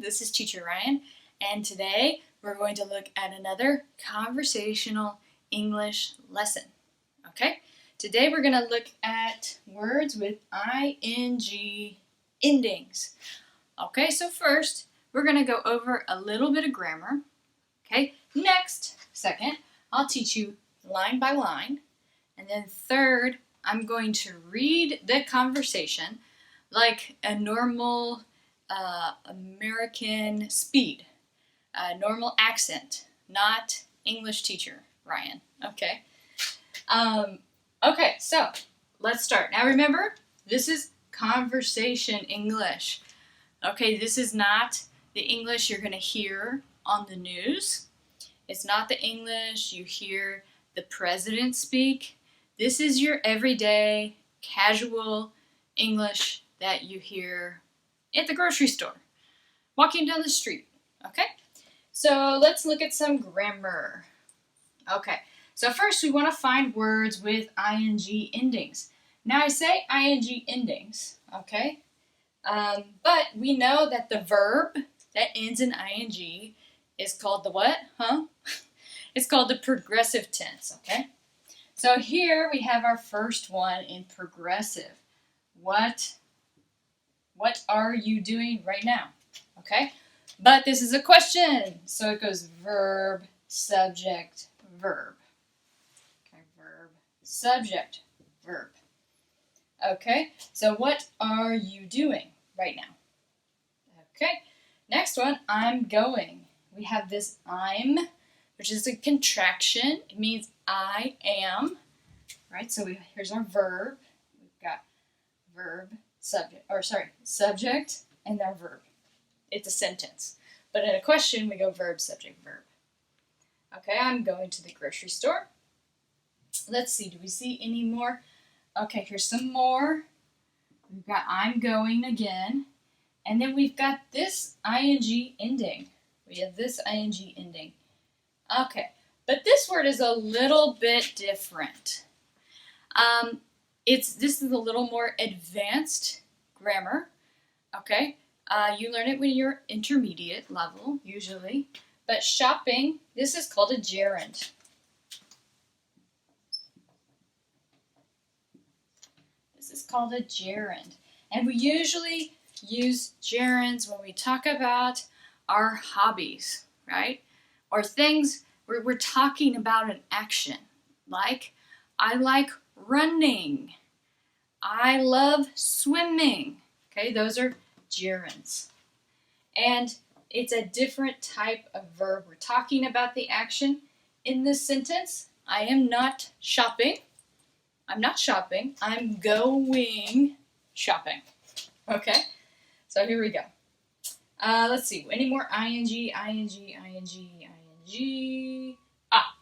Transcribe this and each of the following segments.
This is Teacher Ryan, and today we're going to look at another conversational English lesson. Okay? Today we're going to look at words with ing endings. Okay, so first we're going to go over a little bit of grammar. Okay? Second, I'll teach you line by line. And then third, I'm going to read the conversation like a normal American speed, normal accent, not English teacher Ryan. Okay. Okay, so let's start. Now remember, this is conversation English. Okay, this is not the English you're going to hear on the news. It's not the English you hear the president speak. This is your everyday, casual English that you hear at the grocery store, walking down the street, okay? So let's look at some grammar. Okay, so first we want to find words with ing endings. Now I say ing endings, okay? But we know that the verb that ends in ing is called the what? It's called the progressive tense, okay? So here we have our first one in progressive. What are you doing right now? Okay? But this is a question. So it goes verb, subject, verb. Okay, verb, subject, verb. Okay? So what are you doing right now? Okay? Next one, I'm going. We have this I'm, which is a contraction. It means I am. Right? So here's our verb. We've got verb, subject, and their verb. It's a sentence. But in a question, we go verb, subject, verb. Okay, I'm going to the grocery store. Let's see, do we see any more? Okay, here's some more. We've got I'm going again. And then we've got this ing ending. We have this ing ending. Okay, but this word is a little bit different. This is a little more advanced grammar, okay? You learn it when you're intermediate level, usually. But shopping, this is called a gerund. This is called a gerund. And we usually use gerunds when we talk about our hobbies, right? Or things where we're talking about an action. Like, I like running. I love swimming. Okay, those are gerunds. And it's a different type of verb. We're talking about the action in this sentence. I am not shopping. I'm not shopping. I'm going shopping. Okay, so here we go. Let's see. Any more ing.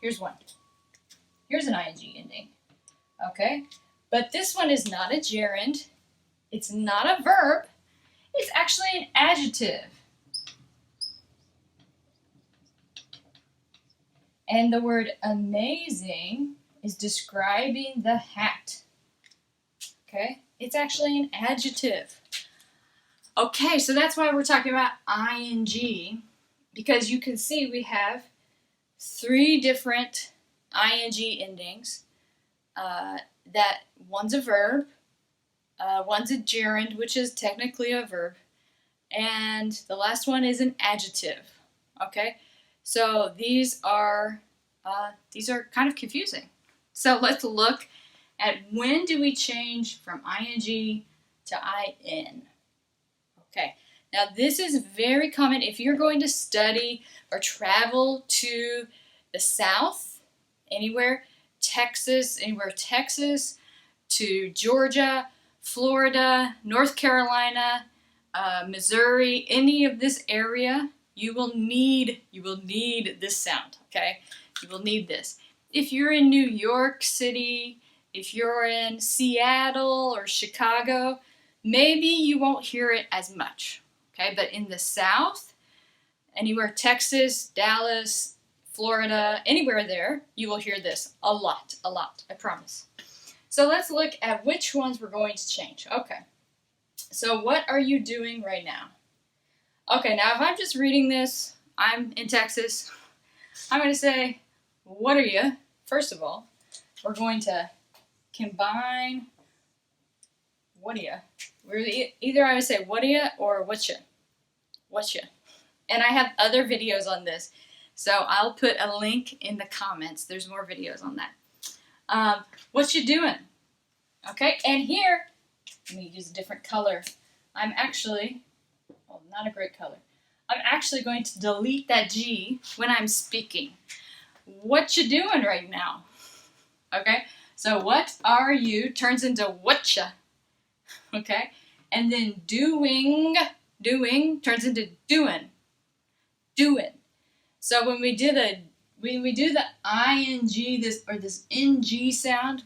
Here's one. Here's an ing ending. Okay, but this one is not a gerund. It's not a verb. It's actually an adjective. And the word amazing is describing the hat. Okay, it's actually an adjective. Okay, so that's why we're talking about ing, because you can see we have 3 different ing endings. That one's a verb, one's a gerund, which is technically a verb, and the last one is an adjective. Okay, so these are kind of confusing. So let's look at when do we change from ing to in. Okay, now this is very common if you're going to study or travel to the South, anywhere Texas to Georgia, Florida, North Carolina, Missouri, any of this area, you will need this sound, okay? You will need this. If you're in New York City, if you're in Seattle or Chicago, maybe you won't hear it as much, okay? But in the South, anywhere Texas, Dallas, Florida, anywhere there, you will hear this a lot, I promise. So let's look at which ones we're going to change. Okay, so what are you doing right now? Okay, now if I'm just reading this, I'm in Texas, I'm going to say, what are you? First of all, we're going to combine what are you. Either I would say what are you or whatcha. Whatcha. And I have other videos on this, so I'll put a link in the comments. There's more videos on that. What you doing? Okay, and here, let me use a different color. I'm actually, well, not a great color. I'm actually going to delete that G when I'm speaking. What you doing right now? Okay, so what are you turns into whatcha. Okay, and then doing turns into doin. So when we do the ing, this ng sound,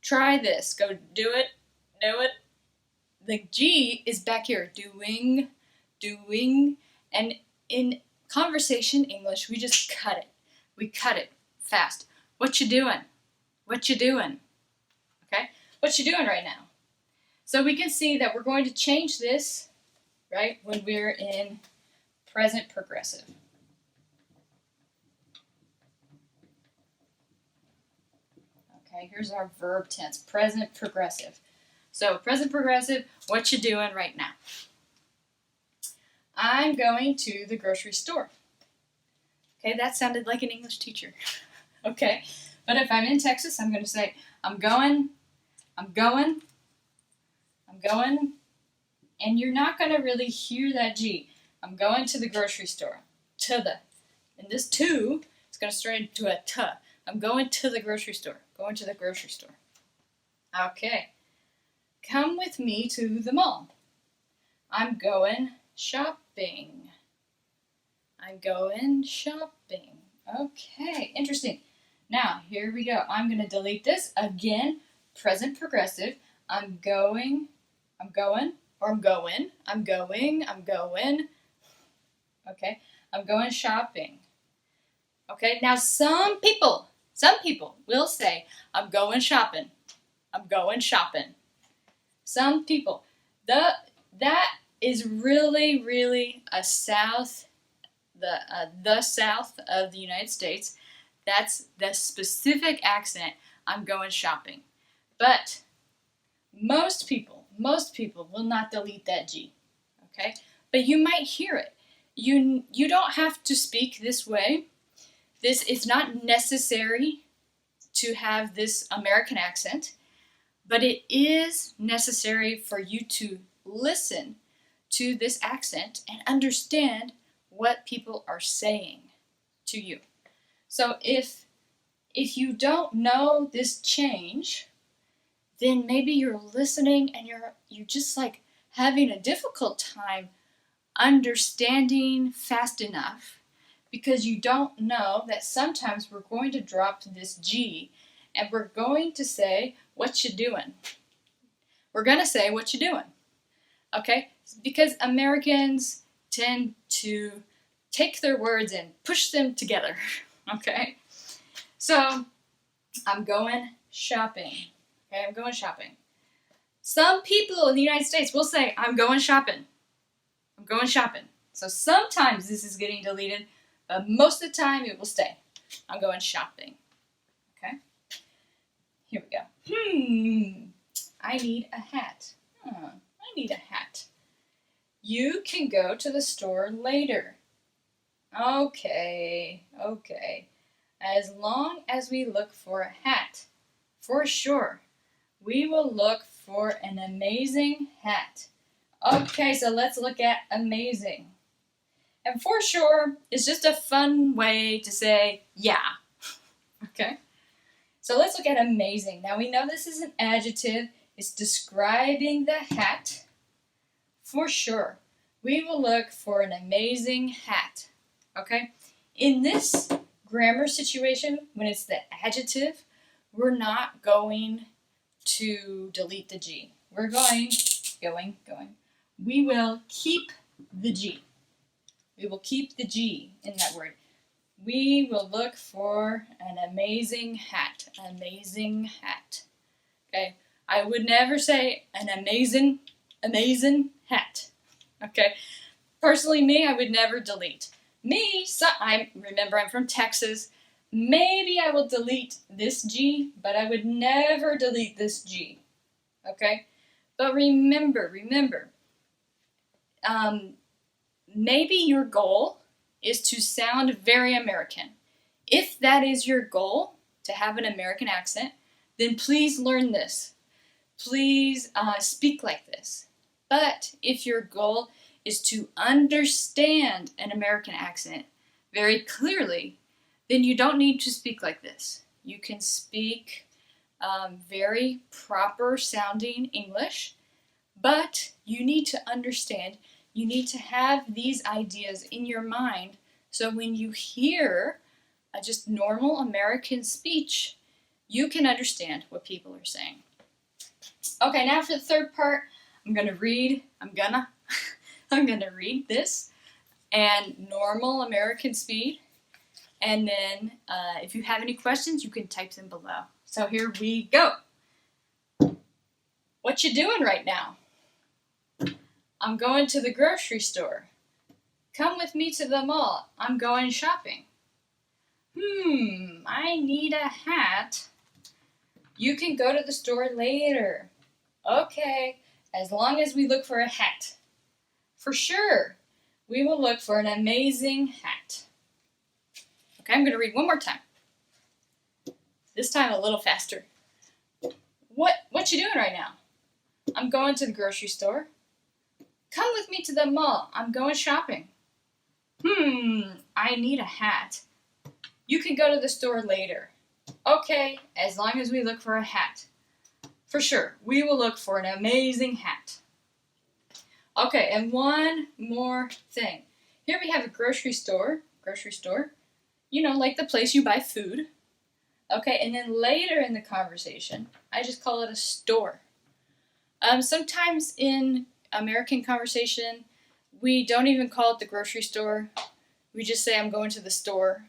try this. Go do it. The G is back here. Doing, and in conversation English, we just cut it. We cut it fast. What you doing? What you doing? Okay? What you doing right now? So we can see that we're going to change this, right, when we're in present progressive. Okay, here's our verb tense, present progressive. So present progressive, what you doing right now? I'm going to the grocery store. Okay, that sounded like an English teacher. Okay, but if I'm in Texas, I'm going to say, I'm going, and you're not going to really hear that G. I'm going to the grocery store. And this to is going to turn into a t. I'm going to the grocery store. Going to the grocery store. Okay. Come with me to the mall. I'm going shopping. I'm going shopping. Okay, interesting. Now, here we go. I'm going to delete this. Again, present progressive. I'm going. Okay, I'm going shopping. Okay, now some people will say, I'm going shopping. Some people. That is really a south, the south of the United States. That's the specific accent, I'm going shopping. But most people will not delete that G. Okay? But you might hear it. You don't have to speak this way. This is not necessary to have this American accent, but it is necessary for you to listen to this accent and understand what people are saying to you. So if you don't know this change, then maybe you're listening and you're just like having a difficult time understanding fast enough, because you don't know that sometimes we're going to drop this G and we're going to say, what you doing? We're going to say, what you doing? Okay? Because Americans tend to take their words and push them together. Okay? So, I'm going shopping. Okay, I'm going shopping. Some people in the United States will say, I'm going shopping. I'm going shopping. So sometimes this is getting deleted, but most of the time it will stay. I'm going shopping. Okay? Here we go. I need a hat. I need a hat. You can go to the store later. Okay. As long as we look for a hat. For sure. We will look for an amazing hat. Okay, so let's look at amazing. And for sure is just a fun way to say, yeah. Okay? So let's look at amazing. Now we know this is an adjective. It's describing the hat. For sure. We will look for an amazing hat. Okay? In this grammar situation, when it's the adjective, we're not going to delete the G. We're going. We will keep the G. We will keep the G in that word. We will look for an amazing hat. Amazing hat. Okay? I would never say an amazing hat. Okay? Personally, me, I would never delete. Me, so remember I'm from Texas. Maybe I will delete this G, but I would never delete this G. Okay? But remember, maybe your goal is to sound very American. If that is your goal, to have an American accent, then please learn this. Please speak like this. But if your goal is to understand an American accent very clearly, then you don't need to speak like this. You can speak very proper sounding English, but you need to understand, you need to have these ideas in your mind so when you hear just normal American speech, you can understand what people are saying. Okay, now for the third part, I'm gonna read this and normal American speed, and then if you have any questions, you can type them below. So here we go. What you doing right now? I'm going to the grocery store. Come with me to the mall. I'm going shopping. I need a hat. You can go to the store later. Okay, as long as we look for a hat. For sure, we will look for an amazing hat. Okay, I'm going to read one more time. This time a little faster. What you doing right now? I'm going to the grocery store. Come with me to the mall. I'm going shopping. I need a hat. You can go to the store later. Okay, as long as we look for a hat. For sure, we will look for an amazing hat. Okay, and one more thing. Here we have a grocery store. You know, like the place you buy food. Okay, and then later in the conversation, I just call it a store. Sometimes in American conversation, we don't even call it the grocery store. We just say I'm going to the store.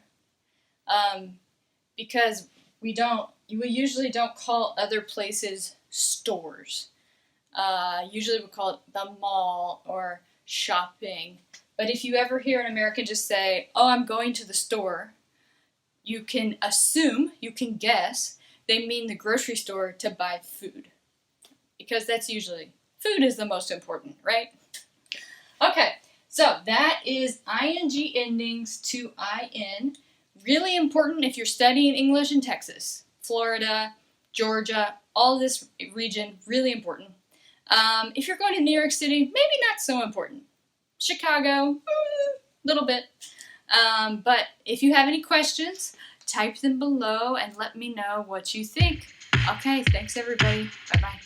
Because we usually don't call other places stores. Usually we call it the mall or shopping. But if you ever hear an American just say, oh, I'm going to the store, you can assume, you can guess, they mean the grocery store to buy food. Because that's usually, food is the most important, right? Okay, so that is ing endings to in. Really important if you're studying English in Texas, Florida, Georgia, all this region, really important. If you're going to New York City, maybe not so important. Chicago, little bit. But if you have any questions, type them below and let me know what you think. Okay, thanks everybody. Bye-bye.